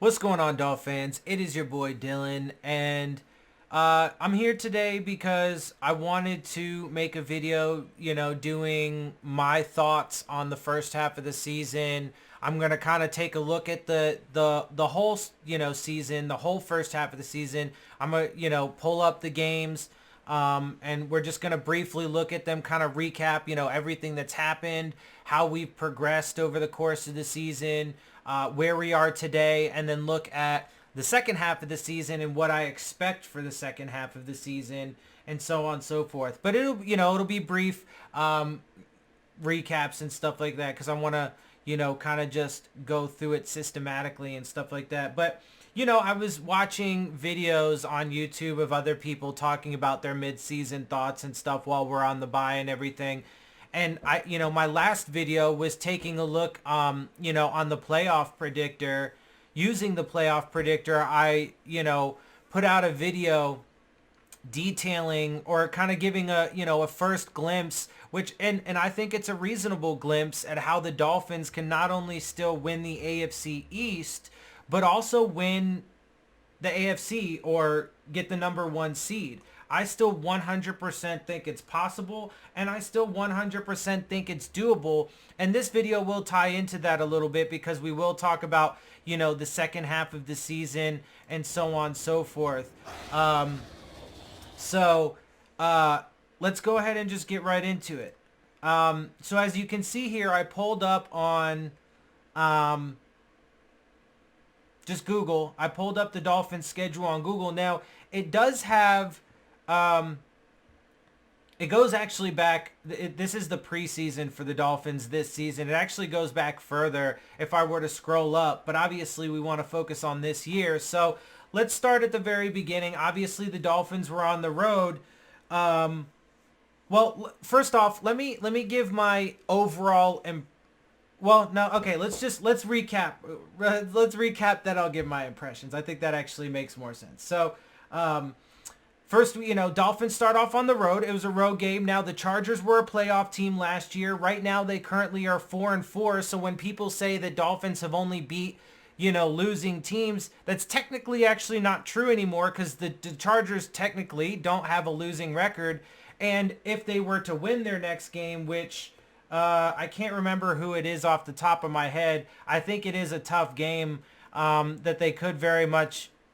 What's going on, Dolphins? It is your boy Dillon, and I'm here today because I wanted to make a video, doing my thoughts on the first half of the season. I'm gonna kind of take a look at the whole, season, the whole first half of the season. I'm gonna, pull up the games, and we're just gonna briefly look at them, kind of recap, everything that's happened, how we've progressed over the course of the season, where we are today, and then look at the second half of the season and what I expect for the second half of the season, and so on and so forth. But it'll be brief recaps and stuff like that, because I want to, kind of just go through it systematically and stuff like that. But I was watching videos on YouTube of other people talking about their mid-season thoughts and stuff while we're on the bye and everything. And my last video was taking a look, on the playoff predictor. Using the playoff predictor, I, put out a video detailing or kind of giving a first glimpse, which, and I think it's a reasonable glimpse at how the Dolphins can not only still win the AFC East, but also win the AFC or get the number one seed. I still 100% think it's possible, and I still 100% think it's doable. And this video will tie into that a little bit, because we will talk about, the second half of the season and so on and so forth. Let's go ahead and just get right into it. So as you can see here, I pulled up on just Google. I pulled up the Dolphins schedule on Google. Now, it does have, it goes actually back, this is the preseason for the Dolphins this season. It actually goes back further if I were to scroll up, but obviously we want to focus on this year. So let's start at the very beginning. Obviously the Dolphins were on the road. Well, first off, let me give my overall let's recap. Let's recap, that I'll give my impressions. I think that actually makes more sense. So, first, Dolphins start off on the road. It was a road game. Now, the Chargers were a playoff team last year. Right now, they currently are 4-4. So when people say that Dolphins have only beat, losing teams, that's technically actually not true anymore, because the Chargers technically don't have a losing record. And if they were to win their next game, which I can't remember who it is off the top of my head, I think it is a tough game that they could very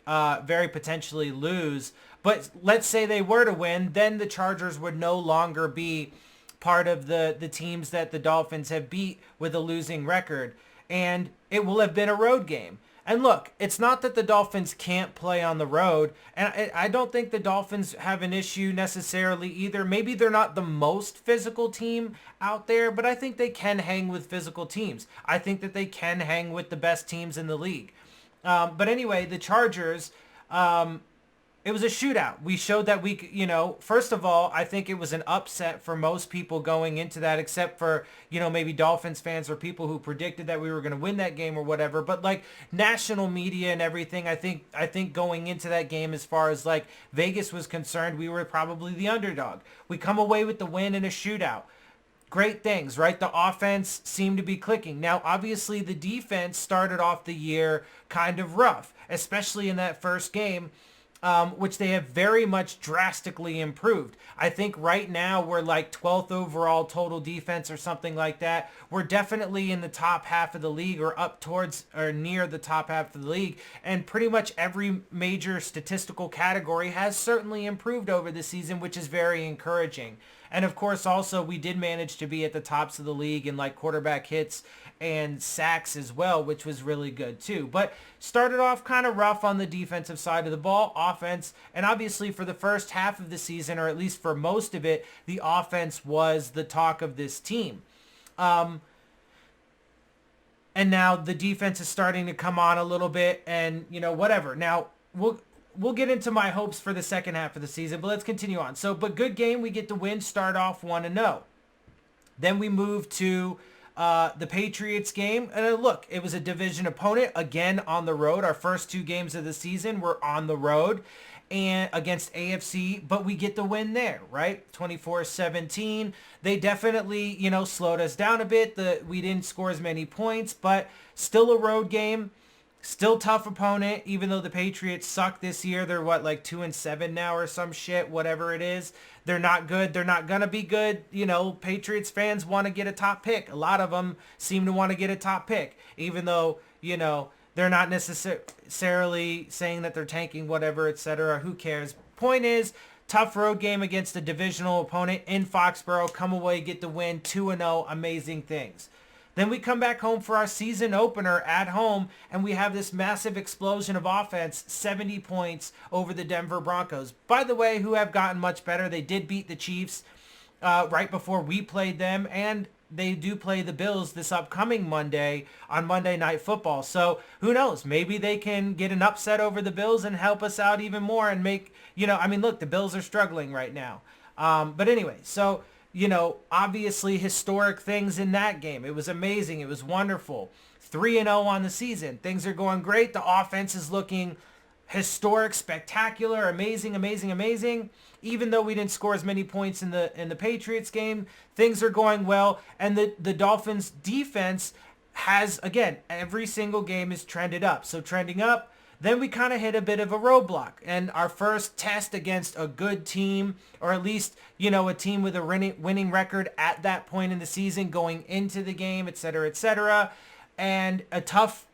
potentially lose. But let's say they were to win, then the Chargers would no longer be part of the teams that the Dolphins have beat with a losing record. And it will have been a road game. And look, it's not that the Dolphins can't play on the road. And I don't think the Dolphins have an issue necessarily either. Maybe they're not the most physical team out there, but I think they can hang with physical teams. I think that they can hang with the best teams in the league. But anyway, the Chargers, it was a shootout. We showed that first of all, I think it was an upset for most people going into that, except for, maybe Dolphins fans or people who predicted that we were going to win that game or whatever. But like national media and everything, I think going into that game, as far as like Vegas was concerned, we were probably the underdog. We come away with the win in a shootout. Great things, right? The offense seemed to be clicking. Now, obviously, the defense started off the year kind of rough, especially in that first game, which they have very much drastically improved. I think right now we're like 12th overall total defense or something like that. We're definitely in the top half of the league, or up towards or near the top half of the league. And pretty much every major statistical category has certainly improved over the season, which is very encouraging. And of course, also, we did manage to be at the tops of the league in like quarterback hits and sacks as well, which was really good too. But started off kind of rough on the defensive side of the ball. Offense, and obviously for the first half of the season, or at least for most of it, the offense was the talk of this team. And now the defense is starting to come on a little bit, and whatever. Now we'll get into my hopes for the second half of the season, but let's continue on. So, but good game. We get the win, start off 1-0. Then we move to the Patriots game. And look, it was a division opponent, again on the road. Our first two games of the season were on the road and against AFC, but we get the win there, right? 24-17. They definitely, slowed us down a bit. We didn't score as many points, but still a road game. Still tough opponent, even though the Patriots suck this year. They're what, like 2-7 now or some shit, whatever it is. They're not good. They're not going to be good. You know, Patriots fans want to get a top pick. A lot of them seem to want to get a top pick, even though, you know, they're not necessarily saying that they're tanking, whatever, etc. Who cares? Point is, tough road game against a divisional opponent in Foxborough. Come away, get the win, 2-0, amazing things. Then we come back home for our season opener at home, and we have this massive explosion of offense, 70 points over the Denver Broncos. By the way, who have gotten much better. They did beat the Chiefs right before we played them, and they do play the Bills this upcoming Monday on Monday Night Football. So who knows? Maybe they can get an upset over the Bills and help us out even more and make, you know, I mean, look, the Bills are struggling right now. But anyway, so, you know, obviously historic things in that game. It was amazing. It was wonderful. 3-0 on the season. Things are going great. The offense is looking historic, spectacular, amazing, amazing, amazing. Even though we didn't score as many points in the Patriots game, things are going well. And the Dolphins defense has, again, every single game is trended up. So trending up, then we kind of hit a bit of a roadblock. And our first test against a good team, or at least, you know, a team with a winning record at that point in the season going into the game, et cetera, and a tough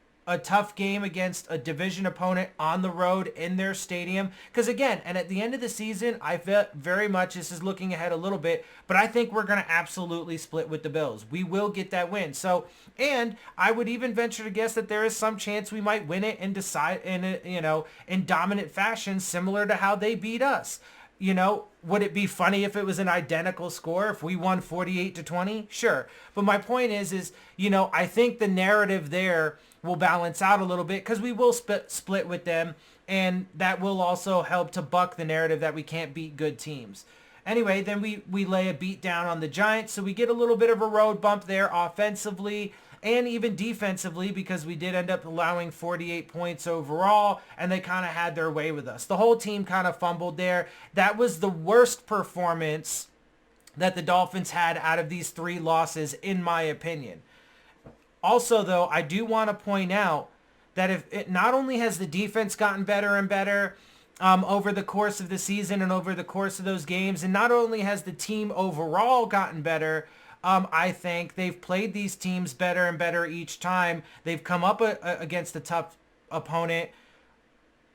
game against a division opponent on the road in their stadium. Because again, and at the end of the season, I felt very much, this is looking ahead a little bit, but I think we're going to absolutely split with the Bills. We will get that win. So, and I would even venture to guess that there is some chance we might win it and decide in a, you know, in dominant fashion, similar to how they beat us. You know, would it be funny if it was an identical score, if we won 48-20? Sure. But my point is, you know, I think the narrative there will balance out a little bit because we will split with them, and that will also help to buck the narrative that we can't beat good teams. Anyway, then we lay a beat down on the Giants, so we get a little bit of a road bump there offensively and even defensively because we did end up allowing 48 points overall, and they kind of had their way with us. The whole team kind of fumbled there. That was the worst performance that the Dolphins had out of these 3 losses, in my opinion. Also, though, I do want to point out that if it not only has the defense gotten better and better over the course of the season and over the course of those games, and not only has the team overall gotten better, I think they've played these teams better and better each time. They've come up against a tough opponent,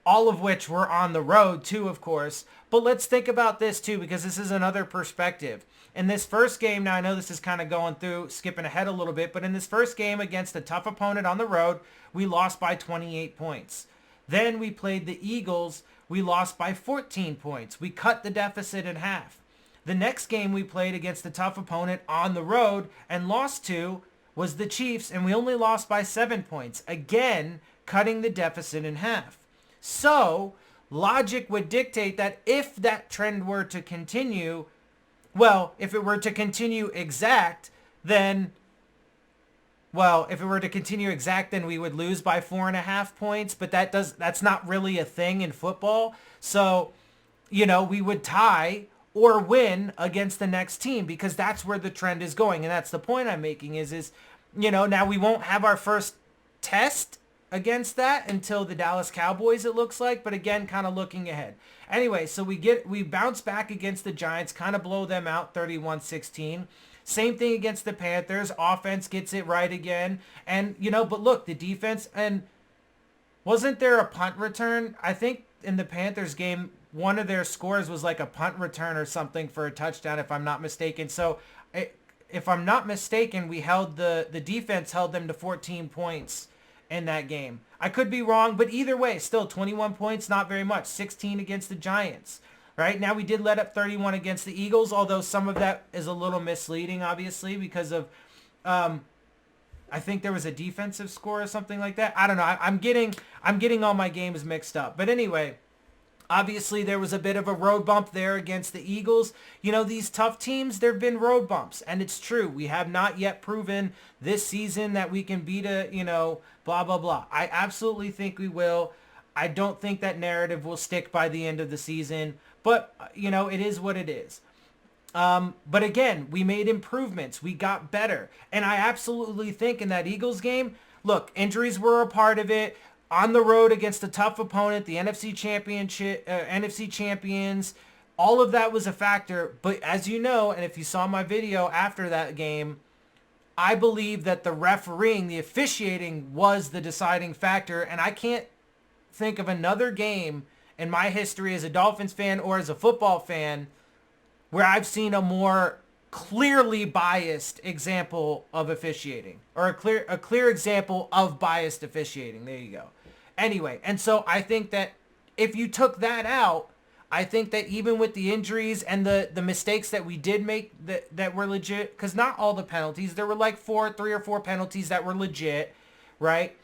all of which were on the road too, of course. But let's think about this too, because this is another perspective. In this first game, now I know this is kind of going through, skipping ahead a little bit, but in this first game against a tough opponent on the road, we lost by 28 points. Then we played the Eagles. We lost by 14 points. We cut the deficit in half. The next game we played against a tough opponent on the road and lost to was the Chiefs, and we only lost by 7 points. Again, cutting the deficit in half. So, logic would dictate that if that trend were to continue, well, if it were to continue exact, then we would lose by 4.5 points, but that's not really a thing in football. So, you know, we would tie or win against the next team because that's where the trend is going. And that's the point I'm making is, you know, now we won't have our first test against that until the Dallas Cowboys, it looks like, but again, kind of looking ahead. Anyway, so we bounce back against the Giants, kind of blow them out 31-16. Same thing against the Panthers. Offense gets it right again. And, you know, but look, the defense, and wasn't there a punt return? I think in the Panthers game, one of their scores was like a punt return or something for a touchdown, if I'm not mistaken. So if I'm not mistaken, we held the defense held them to 14 points in that game. I could be wrong, but either way, still 21 points, not very much. 16 against the Giants, right? Now we did let up 31 against the Eagles, although some of that is a little misleading, obviously, because of, I think there was a defensive score or something like that. I don't know. I'm getting all my games mixed up. But anyway, obviously, there was a bit of a road bump there against the Eagles. You know, these tough teams, there have been road bumps. And it's true. We have not yet proven this season that we can beat a, you know, blah, blah, blah. I absolutely think we will. I don't think that narrative will stick by the end of the season. But, you know, it is what it is. But again, we made improvements. We got better. And I absolutely think in that Eagles game, look, injuries were a part of it. on the road against a tough opponent, the NFC champions, all of that was a factor. But as you know, and if you saw my video after that game, I believe that the refereeing, the officiating was the deciding factor. And I can't think of another game in my history as a Dolphins fan or as a football fan where I've seen a more clearly biased example of officiating, or a clear example of biased officiating. There you go. Anyway, and so I think that if you took that out, I think that even with the injuries and the mistakes that we did make that were legit, because not all the penalties, there were like 3 or 4 penalties that were legit, right?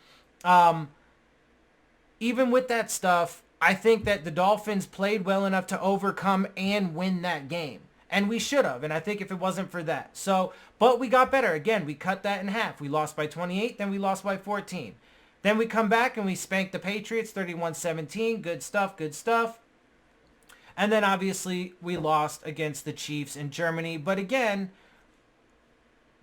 Even with that stuff, I think that the Dolphins played well enough to overcome and win that game. And we should have. And I think if it wasn't for that. So, but we got better. Again, we cut that in half. We lost by 28, then we lost by 14. Then we come back and we spanked the Patriots 31-17. Good stuff, good stuff. And then obviously we lost against the Chiefs in Germany. But again,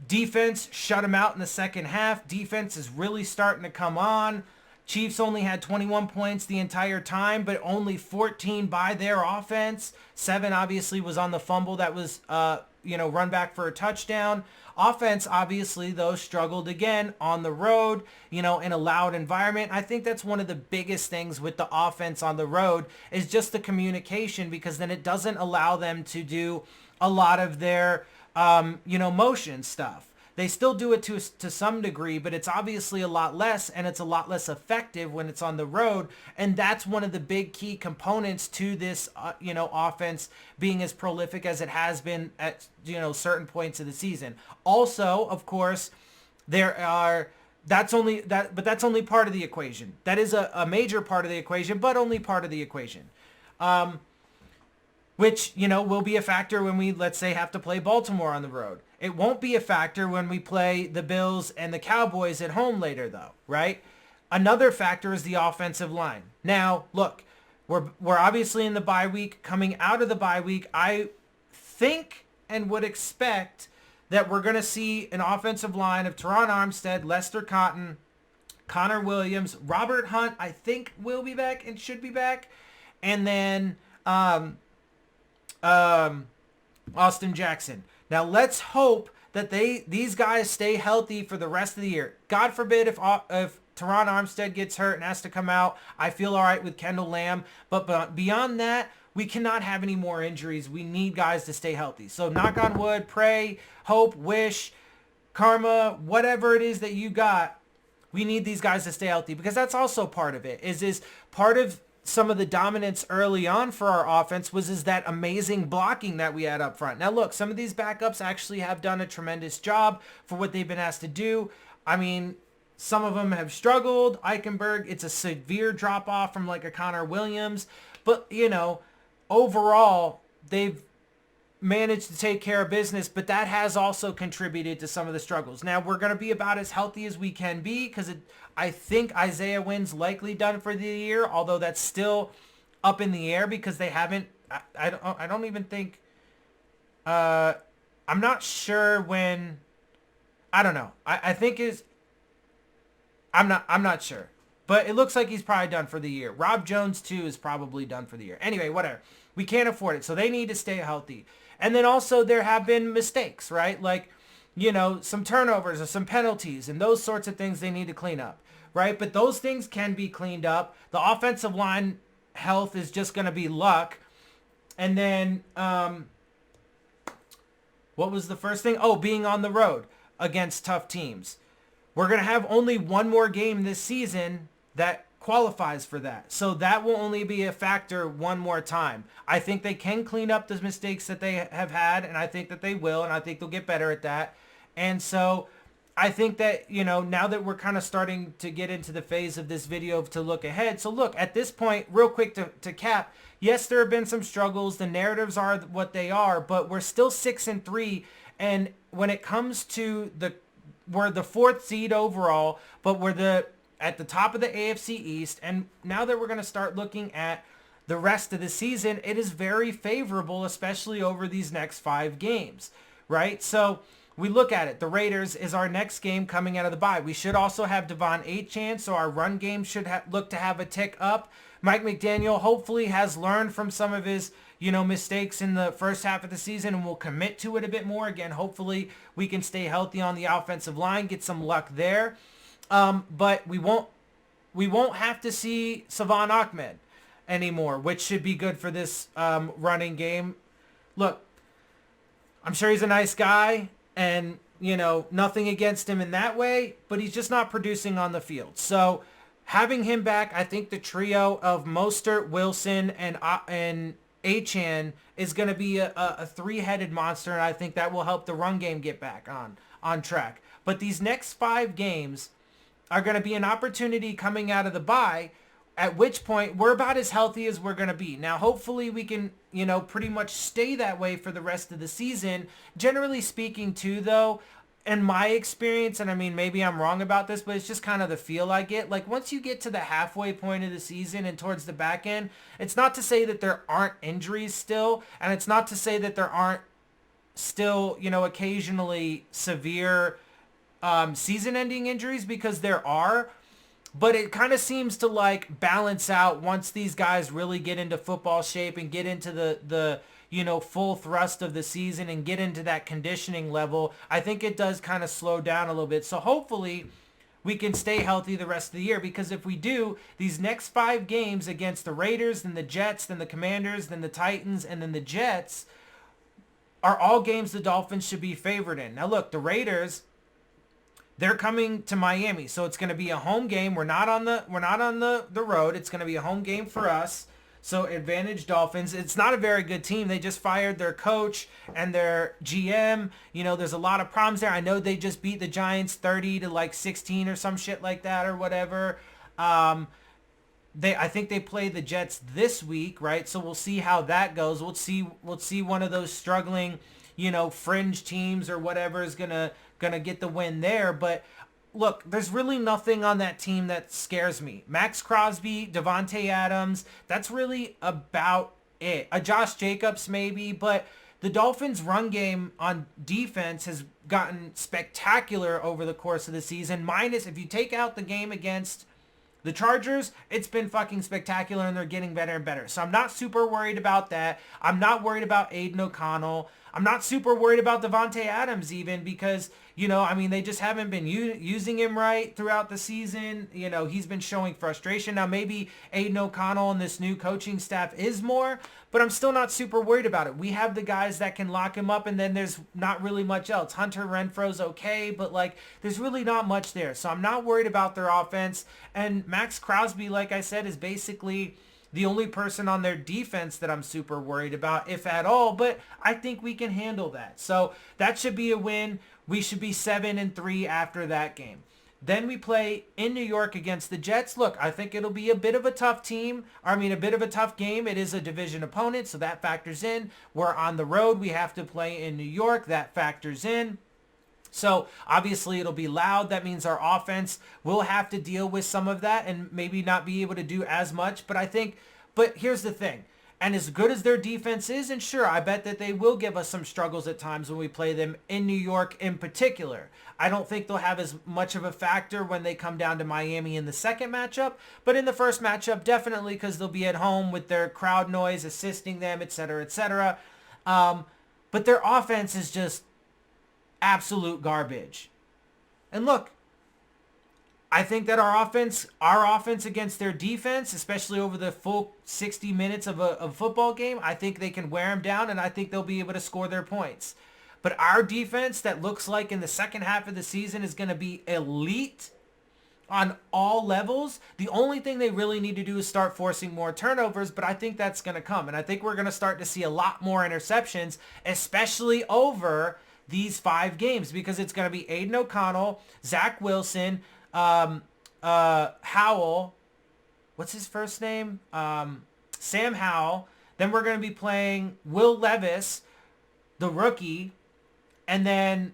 defense shut them out in the second half. Defense is really starting to come on. Chiefs only had 21 points the entire time, but only 14 by their offense. 7 obviously was on the fumble that was, run back for a touchdown. Offense, obviously, though, struggled again on the road, in a loud environment. I think that's one of the biggest things with the offense on the road is just the communication, because then it doesn't allow them to do a lot of their, motion stuff. They still do it to some degree, but it's obviously a lot less, and it's a lot less effective when it's on the road. And that's one of the big key components to this, offense being as prolific as it has been at, certain points of the season. Also, of course, that's only part of the equation. That is a major part of the equation, but only part of the equation. Which, will be a factor when we, let's say, have to play Baltimore on the road. It won't be a factor when we play the Bills and the Cowboys at home later, though, right? Another factor is the offensive line. Now, look, we're obviously in the bye week. Coming out of the bye week, I think and would expect that we're going to see an offensive line of Teron Armstead, Lester Cotton, Connor Williams, Robert Hunt, I think will be back and should be back, and then Austin Jackson. Now let's hope that these guys stay healthy for the rest of the year. God forbid if Teron Armstead gets hurt and has to come out. I feel all right with Kendall Lamb, but beyond that, we cannot have any more injuries. We need guys to stay healthy. So knock on wood, pray, hope, wish, karma, whatever it is that you got. We need these guys to stay healthy, because that's also part of it. Is part of some of the dominance early on for our offense was that amazing blocking that we had up front. Now look, some of these backups actually have done a tremendous job for what they've been asked to do. I mean, some of them have struggled. Eichenberg, it's a severe drop off from like a Connor Williams, but overall they've managed to take care of business, but that has also contributed to some of the struggles. Now we're going to be about as healthy as we can be, because I think Isaiah Wynn's likely done for the year, although that's still up in the air because they haven't. I don't even think. I'm not sure when. I don't know. I think I'm not sure, but it looks like he's probably done for the year. Rob Jones too is probably done for the year. Anyway, whatever. We can't afford it, so they need to stay healthy. And then also there have been mistakes, right? Like, some turnovers or some penalties and those sorts of things they need to clean up, right? But those things can be cleaned up. The offensive line health is just going to be luck. And then, what was the first thing? Oh, being on the road against tough teams. We're going to have only one more game this season that qualifies for that. So that will only be a factor one more time. I think they can clean up the mistakes that they have had, and I think that they will, and I think they'll get better at that. And so I think that, now that we're kind of starting to get into the phase of this video to look ahead. So look, at this point, real quick to cap, yes, there have been some struggles. The narratives are what they are, but we're still 6-3. And when it comes to we're the 4th seed overall, but we're at the top of the AFC East. And now that we're going to start looking at the rest of the season, it is very favorable, especially over these next 5 games, right? So we look at it. The Raiders is our next game coming out of the bye. We should also have Devon Achane, so our run game should look to have a tick up. Mike McDaniel hopefully has learned from some of his, mistakes in the first half of the season and will commit to it a bit more. Again, hopefully we can stay healthy on the offensive line, get some luck there. But we won't have to see Savon Ahmed anymore, which should be good for this running game. Look, I'm sure he's a nice guy, and, nothing against him in that way, but he's just not producing on the field. So having him back, I think the trio of Mostert, Wilson, and Achane is going to be a three-headed monster, and I think that will help the run game get back on track. But these next 5 games are going to be an opportunity coming out of the bye, at which point we're about as healthy as we're going to be. Now, hopefully we can, pretty much stay that way for the rest of the season. Generally speaking, too, though, in my experience, and I mean, maybe I'm wrong about this, but it's just kind of the feel I get. Like, once you get to the halfway point of the season and towards the back end, it's not to say that there aren't injuries still, and it's not to say that there aren't still, occasionally severe season-ending injuries, because there are. But it kind of seems to like balance out once these guys really get into football shape and get into the full thrust of the season and get into that conditioning level. I think it does kind of slow down a little bit. So hopefully we can stay healthy the rest of the year, because if we do, these next 5 games against the Raiders, then the Jets, then the Commanders, then the Titans, and then the Jets are all games the Dolphins should be favored in. Now look, the Raiders, they're coming to Miami, so it's going to be a home game. We're not on the road. It's going to be a home game for us. So advantage Dolphins. It's not a very good team. They just fired their coach and their GM. There's a lot of problems there. I know they just beat the Giants 30-16 or some shit like that or whatever. I think they play the Jets this week, right? So we'll see how that goes. We'll see one of those struggling, fringe teams or whatever is gonna get the win there. But look, there's really nothing on that team that scares me. Max Crosby, Devontae Adams, that's really about it. Josh Jacobs maybe, but the Dolphins' run game on defense has gotten spectacular over the course of the season. Minus, if you take out the game against the Chargers, it's been fucking spectacular, and they're getting better and better. So I'm not super worried about that. I'm not worried about Aiden O'Connell. I'm not super worried about Devontae Adams even, because, they just haven't been using him right throughout the season. He's been showing frustration. Now, maybe Aiden O'Connell and this new coaching staff is more, but I'm still not super worried about it. We have the guys that can lock him up, and then there's not really much else. Hunter Renfro's okay, but, there's really not much there. So I'm not worried about their offense. And Max Crosby, like I said, is basically the only person on their defense that I'm super worried about, if at all, but I think we can handle that. So that should be a win. We should be 7-3 after that game. Then we play in New York against the Jets. Look, I think it'll be a bit of a tough a bit of a tough game. It is a division opponent, so that factors in. We're on the road. We have to play in New York. That factors in. So obviously it'll be loud. That means our offense will have to deal with some of that and maybe not be able to do as much. But here's the thing. And as good as their defense is, and sure, I bet that they will give us some struggles at times when we play them in New York in particular. I don't think they'll have as much of a factor when they come down to Miami in the second matchup. But in the first matchup, definitely, because they'll be at home with their crowd noise assisting them, etc., etc. But their offense is just absolute garbage. And look, I think that our offense against their defense, especially over the full 60 minutes of a football game, I think they can wear them down, and I think they'll be able to score their points. But our defense, that looks like in the second half of the season, is going to be elite on all levels. The only thing they really need to do is start forcing more turnovers, but I think that's going to come. And I think we're going to start to see a lot more interceptions, especially over these 5 games, because it's going to be Aiden O'Connell, Zach Wilson, Howell, what's his first name? Sam Howell. Then we're going to be playing Will Levis, the rookie, and then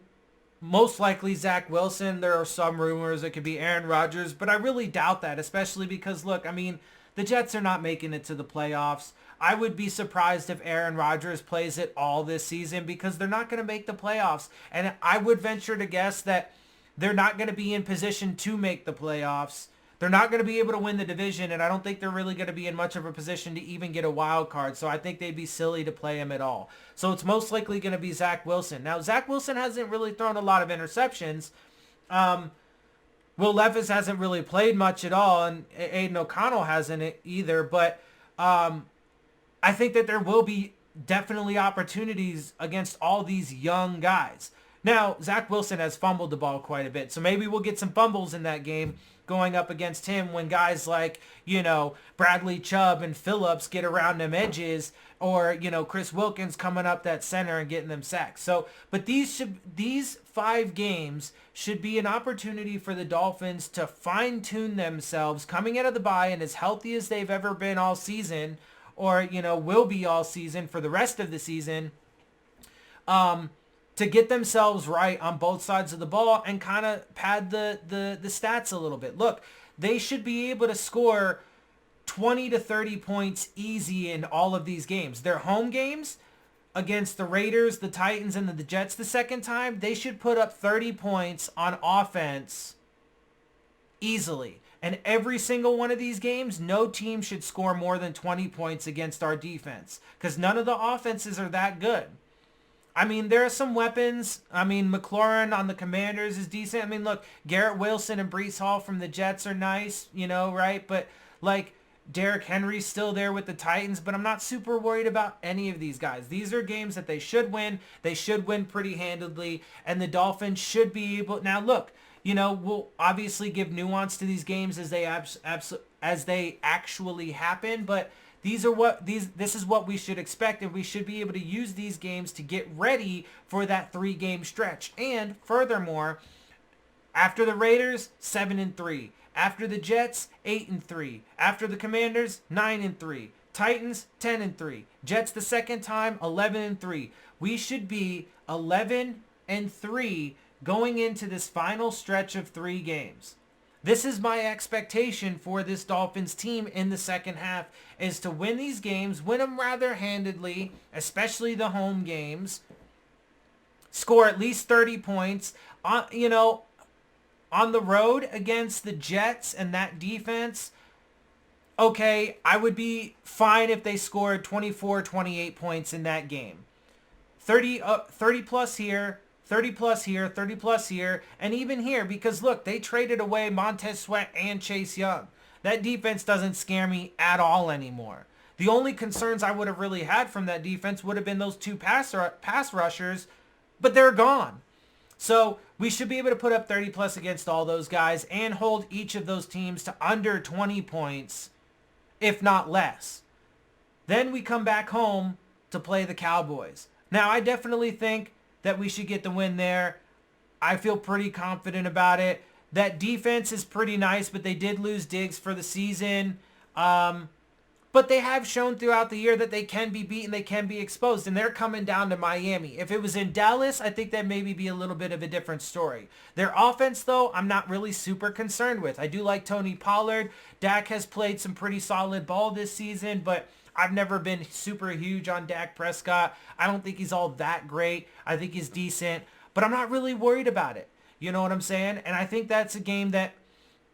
most likely Zach Wilson. There are some rumors it could be Aaron Rodgers, but I really doubt that, especially because, look, the Jets are not making it to the playoffs. I would be surprised if Aaron Rodgers plays it all this season because they're not going to make the playoffs. And I would venture to guess that they're not going to be in position to make the playoffs. They're not going to be able to win the division, and I don't think they're really going to be in much of a position to even get a wild card. So I think they'd be silly to play him at all. So it's most likely going to be Zach Wilson. Now, Zach Wilson hasn't really thrown a lot of interceptions. Will Levis hasn't really played much at all, and Aiden O'Connell hasn't either. But I think that there will be definitely opportunities against all these young guys. Now, Zach Wilson has fumbled the ball quite a bit, so maybe we'll get some fumbles in that game going up against him when guys like, Bradley Chubb and Phillips get around them edges, or, Chris Wilkins coming up that center and getting them sacks. So, but these 5 games should be an opportunity for the Dolphins to fine-tune themselves coming out of the bye and as healthy as they've ever been all season, or, will be all season for the rest of the season, to get themselves right on both sides of the ball and kind of pad the stats a little bit. Look, they should be able to score 20 to 30 points easy in all of these games. Their home games against the Raiders, the Titans, and the Jets the second time, they should put up 30 points on offense easily. And every single one of these games, no team should score more than 20 points against our defense because none of the offenses are that good. I mean, there are some weapons. I mean, McLaurin on the Commanders is decent. I mean, look, Garrett Wilson and Breece Hall from the Jets are nice, right? But, Derrick Henry's still there with the Titans, but I'm not super worried about any of these guys. These are games that they should win. They should win pretty handedly, and the Dolphins should be able... Now, look, we'll obviously give nuance to these games as they actually happen, but... This is what we should expect, and we should be able to use these games to get ready for that 3-game stretch. And furthermore, after the Raiders, 7-3. After the Jets, 8-3. After the Commanders, 9-3. Titans, 10-3. Jets the second time, 11-3. We should be 11-3 going into this final stretch of 3 games. This is my expectation for this Dolphins team in the second half, is to win these games, win them rather handedly, especially the home games, score at least 30 points. On the road against the Jets and that defense, okay, I would be fine if they scored 24, 28 points in that game. 30 plus here. 30 plus here, 30 plus here, and even here, because look, they traded away Montez Sweat and Chase Young. That defense doesn't scare me at all anymore. The only concerns I would have really had from that defense would have been those 2 pass rushers, but they're gone. So we should be able to put up 30 plus against all those guys and hold each of those teams to under 20 points, if not less. Then we come back home to play the Cowboys. Now, I definitely think that we should get the win there. I feel pretty confident about it. That defense is pretty nice, but they did lose Diggs for the season. But they have shown throughout the year that they can be beaten, they can be exposed, and they're coming down to Miami. If it was in Dallas, I think that maybe be a little bit of a different story. Their offense, though, I'm not really super concerned with. I do like Tony Pollard. Dak has played some pretty solid ball this season, but I've never been super huge on Dak Prescott. I don't think he's all that great. I think he's decent, but I'm not really worried about it. You know what I'm saying? And I think that's a game that,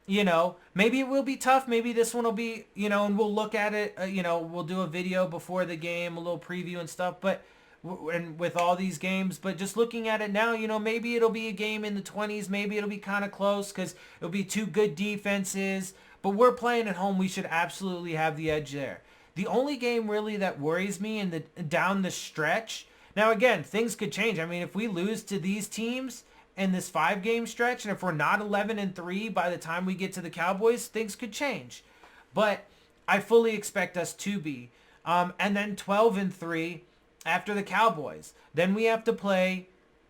maybe it will be tough. Maybe this one will be, and we'll look at it, we'll do a video before the game, a little preview and stuff, but and with all these games, but just looking at it now, maybe it'll be a game in the 20s. Maybe it'll be kind of close because it'll be 2 good defenses, but we're playing at home. We should absolutely have the edge there. The only game really that worries me down the stretch, now again, things could change. I mean, if we lose to these teams in this 5-game stretch, and if we're not 11-3 by the time we get to the Cowboys, things could change. But I fully expect us to be. And then 12-3 after the Cowboys. Then we have to play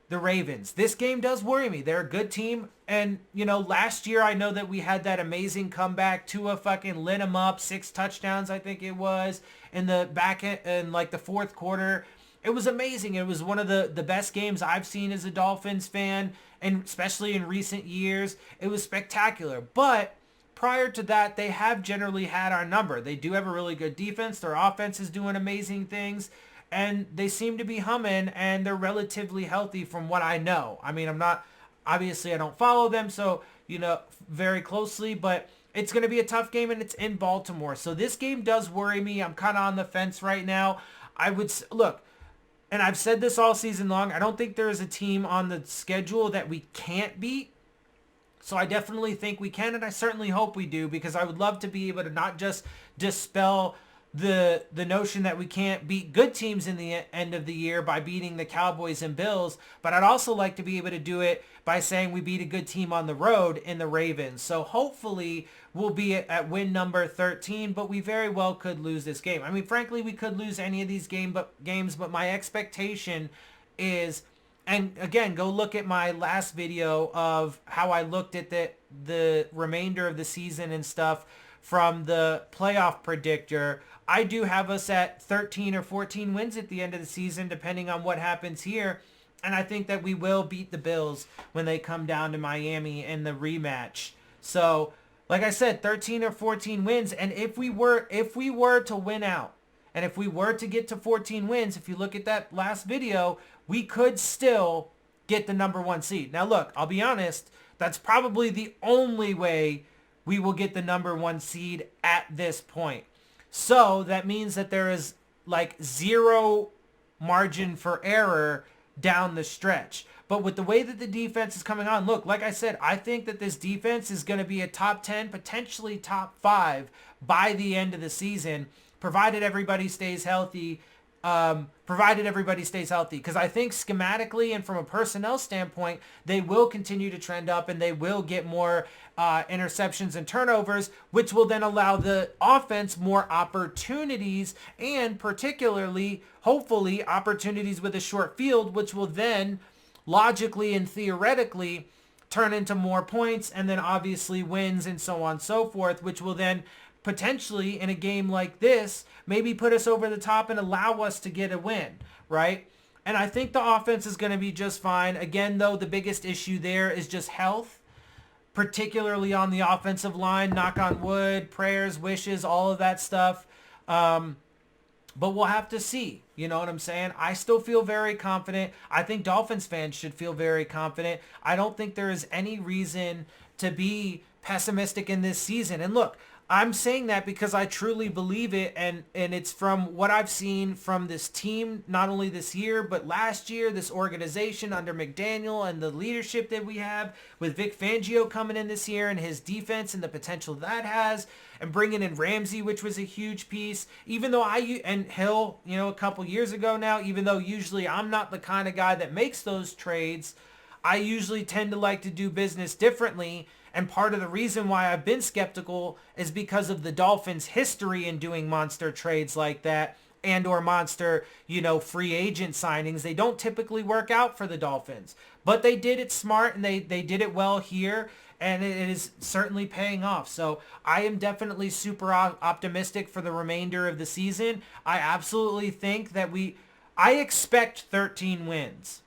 the Ravens. This game does worry me. They're a good team. And, last year I know that we had that amazing comeback. Tua fucking lit them up. 6 touchdowns, I think it was, in the back end, in the 4th quarter. It was amazing. It was one of the best games I've seen as a Dolphins fan, and especially in recent years. It was spectacular. But prior to that, they have generally had our number. They do have a really good defense. Their offense is doing amazing things. And they seem to be humming, and they're relatively healthy from what I know. I mean, obviously I don't follow them, so, very closely, but it's going to be a tough game, and it's in Baltimore. So this game does worry me. I'm kind of on the fence right now. Look, and I've said this all season long, I don't think there is a team on the schedule that we can't beat. So I definitely think we can, and I certainly hope we do, because I would love to be able to not just dispel the notion that we can't beat good teams in the end of the year by beating the Cowboys and Bills, but I'd also like to be able to do it by saying we beat a good team on the road in the Ravens. So hopefully we'll be at win number 13, but we very well could lose this game. I mean, frankly, we could lose any of these games, but my expectation is, and again, go look at my last video of how I looked at the remainder of the season and stuff from the playoff predictor. I do have us at 13 or 14 wins at the end of the season, depending on what happens here. And I think that we will beat the Bills when they come down to Miami in the rematch. So, like I said, 13 or 14 wins. And if we were to win out, and if we were to get to 14 wins, if you look at that last video, we could still get the number 1 seed. Now, look, I'll be honest, that's probably the only way we will get the number 1 seed at this point. So that means that there is like zero margin for error down the stretch. But with the way that the defense is coming on, look, like I said, I think that this defense is going to be a top 10, potentially top 5 by the end of the season, provided everybody stays healthy. Because I think schematically and from a personnel standpoint, they will continue to trend up, and they will get more interceptions and turnovers, which will then allow the offense more opportunities, and particularly, hopefully, opportunities with a short field, which will then logically and theoretically turn into more points, and then obviously wins and so on and so forth, which will then potentially in a game like this maybe put us over the top and allow us to get a win, right? And I think the offense is going to be just fine. Again, though, the biggest issue there is just health, particularly on the offensive line. Knock on wood, prayers, wishes, all of that stuff. But we'll have to see. You know what I'm saying? I still feel very confident. I think Dolphins fans should feel very confident. I don't think there is any reason to be pessimistic in this season. And look, I'm saying that because I truly believe it, and it's from what I've seen from this team, not only this year, but last year, this organization under McDaniel and the leadership that we have with Vic Fangio coming in this year and his defense and the potential that has, and bringing in Ramsey, which was a huge piece. Even though and Hill, a couple years ago now, even though usually I'm not the kind of guy that makes those trades, I usually tend to like to do business differently. And part of the reason why I've been skeptical is because of the Dolphins' history in doing monster trades like that and or monster, free agent signings. They don't typically work out for the Dolphins. But they did it smart, and they did it well here, and it is certainly paying off. So I am definitely super optimistic for the remainder of the season. I absolutely think that I expect 13 wins.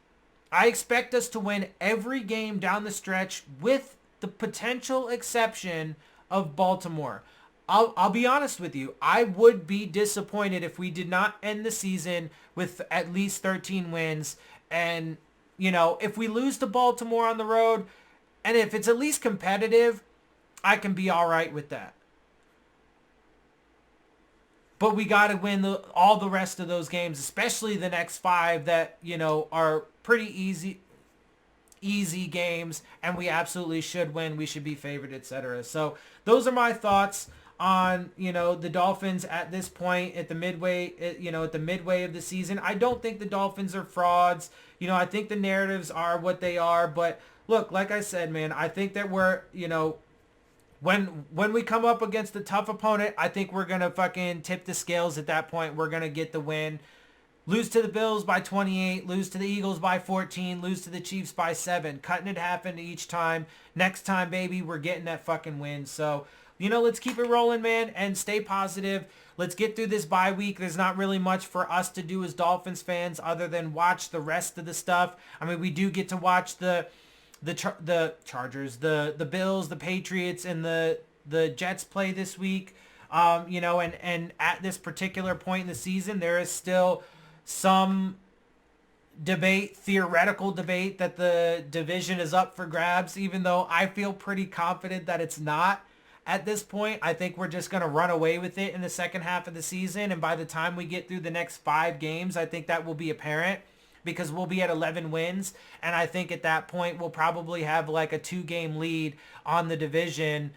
I expect us to win every game down the stretch with the potential exception of Baltimore. I'll be honest with you. I would be disappointed if we did not end the season with at least 13 wins. And, if we lose to Baltimore on the road, and if it's at least competitive, I can be all right with that. But we got to win all the rest of those games, especially the next 5 that, are pretty easy games, and we absolutely should win. We should be favored, etc. So those are my thoughts on, the Dolphins at this point at the midway of the season. I don't think the Dolphins are frauds. I think the narratives are what they are. But look, like I said, man, I think that we're, when we come up against a tough opponent, I think we're going to fucking tip the scales at that point. We're going to get the win. Lose to the Bills by 28, lose to the Eagles by 14, lose to the Chiefs by 7. Cutting it half into each time. Next time, baby, we're getting that fucking win. So, let's keep it rolling, man, and stay positive. Let's get through this bye week. There's not really much for us to do as Dolphins fans other than watch the rest of the stuff. I mean, we do get to watch the Chargers, the Bills, the Patriots, and the the Jets play this week. And at this particular point in the season, there is still some theoretical debate that the division is up for grabs, even though I feel pretty confident that it's not at this point. I think we're just going to run away with it in the second half of the season. And by the time we get through the next 5 games, I think that will be apparent because we'll be at 11 wins. And I think at that point, we'll probably have like a 2-game lead on the division,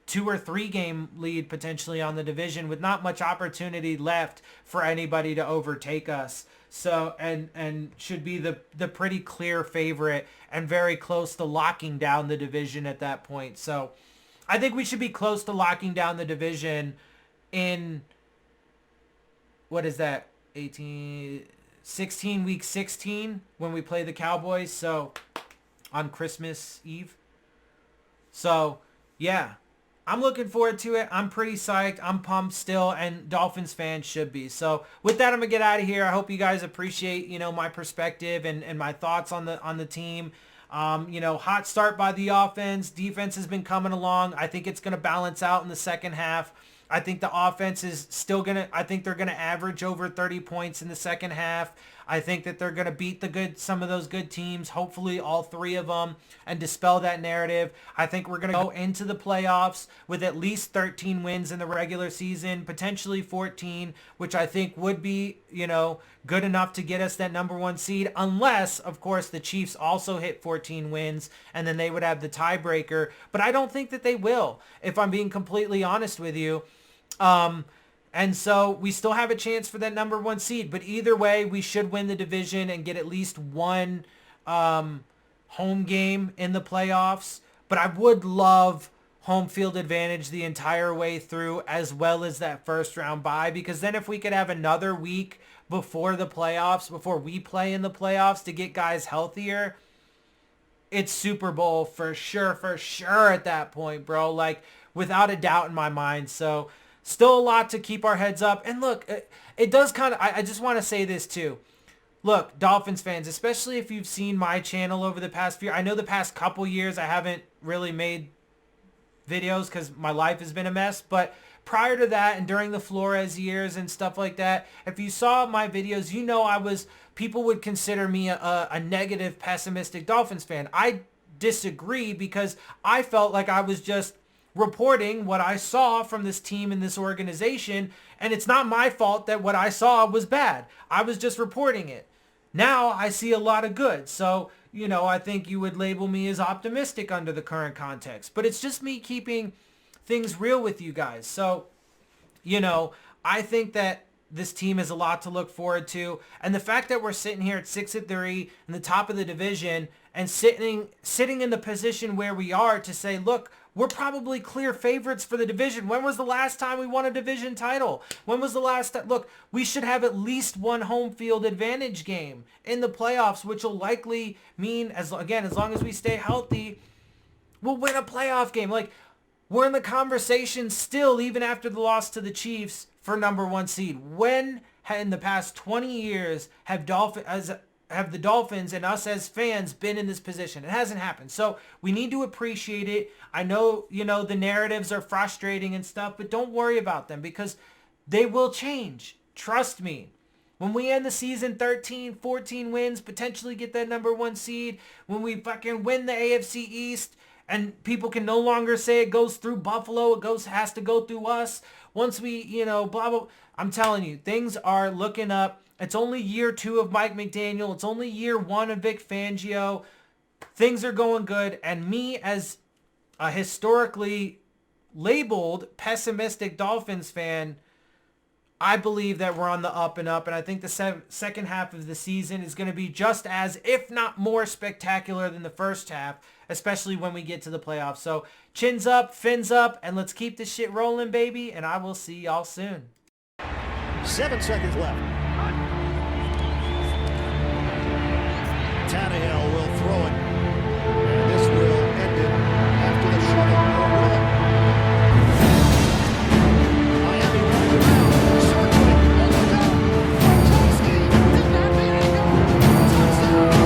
2 or 3 game lead potentially on the division with not much opportunity left for anybody to overtake us. So, and should be the pretty clear favorite and very close to locking down the division at that point. So I think we should be close to locking down the division in, what is that, 16, week 16 when we play the Cowboys. So on Christmas Eve. So yeah. I'm looking forward to it. I'm pretty psyched. I'm pumped still, and Dolphins fans should be. So with that, I'm going to get out of here. I hope you guys appreciate, my perspective and my thoughts on the team. Hot start by the offense. Defense has been coming along. I think it's going to balance out in the second half. I think the offense is still I think they're going to average over 30 points in the second half. I think that they're going to beat some of those good teams, hopefully all 3 of them, and dispel that narrative. I think we're going to go into the playoffs with at least 13 wins in the regular season, potentially 14, which I think would be, good enough to get us that number 1 seed, unless, of course, the Chiefs also hit 14 wins, and then they would have the tiebreaker. But I don't think that they will, if I'm being completely honest with you. And so we still have a chance for that number 1 seed. But either way, we should win the division and get at least 1 home game in the playoffs. But I would love home field advantage the entire way through, as well as that first round bye. Because then if we could have another week before the playoffs, before we play in the playoffs to get guys healthier, it's Super Bowl for sure at that point, bro. Like, without a doubt in my mind. So still a lot to keep our heads up. And look, it does kind of, I just want to say this too. Look, Dolphins fans, especially if you've seen my channel over the past few, I know the past couple years I haven't really made videos because my life has been a mess, but prior to that and during the Flores years and stuff like that, if you saw my videos, people would consider me a negative, pessimistic Dolphins fan. I disagree because I felt like I was just reporting what I saw from this team and this organization, and it's not my fault that what I saw was bad. I was just reporting it. Now I see a lot of good. So, I think you would label me as optimistic under the current context, but it's just me keeping things real with you guys. So, I think that this team has a lot to look forward to. And the fact that we're sitting here at 6-3 in the top of the division and sitting in the position where we are to say, look, we're probably clear favorites for the division. When was the last time we won a division title? When was the last time? Look, we should have at least 1 home field advantage game in the playoffs, which will likely mean, as long as we stay healthy, we'll win a playoff game. Like, we're in the conversation still, even after the loss to the Chiefs, for number 1 seed. When in the past 20 years have the Dolphins and us as fans been in this position? It hasn't happened. So we need to appreciate it. I know, the narratives are frustrating and stuff, but don't worry about them because they will change. Trust me. When we end the season 13, 14 wins, potentially get that number 1 seed, when we fucking win the AFC East, and people can no longer say it goes through Buffalo, has to go through us. Once we, blah, blah. I'm telling you, things are looking up. It's only year 2 of Mike McDaniel. It's only year 1 of Vic Fangio. Things are going good. And me, as a historically labeled pessimistic Dolphins fan, I believe that we're on the up and up. And I think the second half of the season is going to be just as, if not more spectacular than the first half, especially when we get to the playoffs. So chins up, fins up, and let's keep this shit rolling, baby. And I will see y'all soon. 7 seconds left. Tannehill will throw it. And this will end it after the shuttle. Miami runs around, circling, on the go. Gronkowski did not let it go. Touchdown.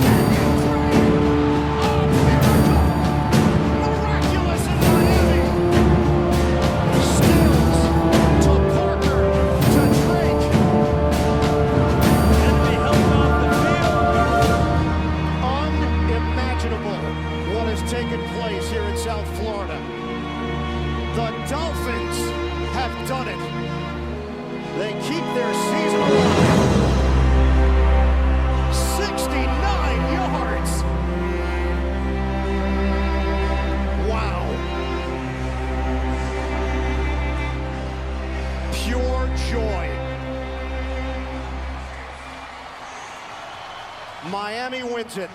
Daniel Bryan. A miracle. Miraculous in Miami. They've done it. They keep their season alive. 69 yards. Wow. Pure joy. Miami wins it.